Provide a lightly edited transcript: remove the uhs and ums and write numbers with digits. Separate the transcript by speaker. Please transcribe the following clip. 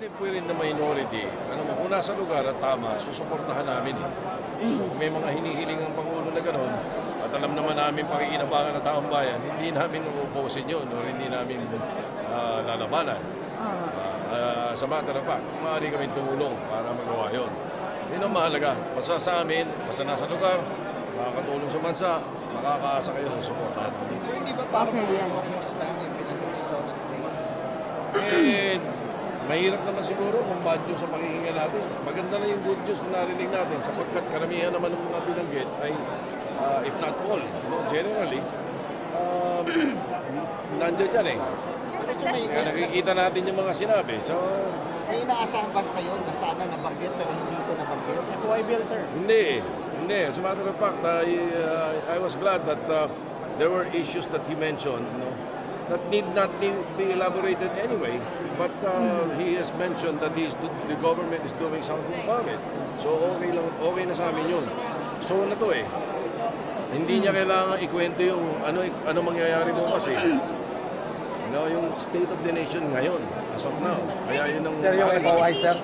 Speaker 1: if we're in the minority, kung nasa lugar at tama, susuportahan namin. Kung may mga hinihiling ang Pangulo na gano'n, at alam naman namin pakikinabangan ng taong bayan, hindi namin uuposin yun o hindi namin lalabanan. Sa matter of fact, maaari kami tumulong para magawa yun. Yun ang mahalaga. Basta sa amin, basta nasa lugar, makakatulong sa bansa, makakaasa kayo sa suportahan.
Speaker 2: Hindi ba parang obvious na yung pinag-sasawag today?
Speaker 1: Mahirap naman siguro kung bad news sa pakihinga natin. Maganda na yung good news na narinig natin sapagkat karamihan naman ng mga binanggit ay, if not all, generally, nandiyan dyan eh. Kaya nakikita natin yung mga sinabi. So,
Speaker 2: may inaasahan ba kayo na sana nabanggit pero hindi ito nabanggit? FY bill, sir?
Speaker 1: Hindi. As a matter of fact, I was glad that there were issues that he mentioned, that need not be elaborated anyway. But he has mentioned that the government is doing something about it. So okay na sa amin yun. So na to eh. Hindi niya kailangan ikwento yung ano mangyayari mo kasi. Yung state of the nation ngayon, as of now. Kaya yun ang...
Speaker 3: Sir, yung FOI, sir?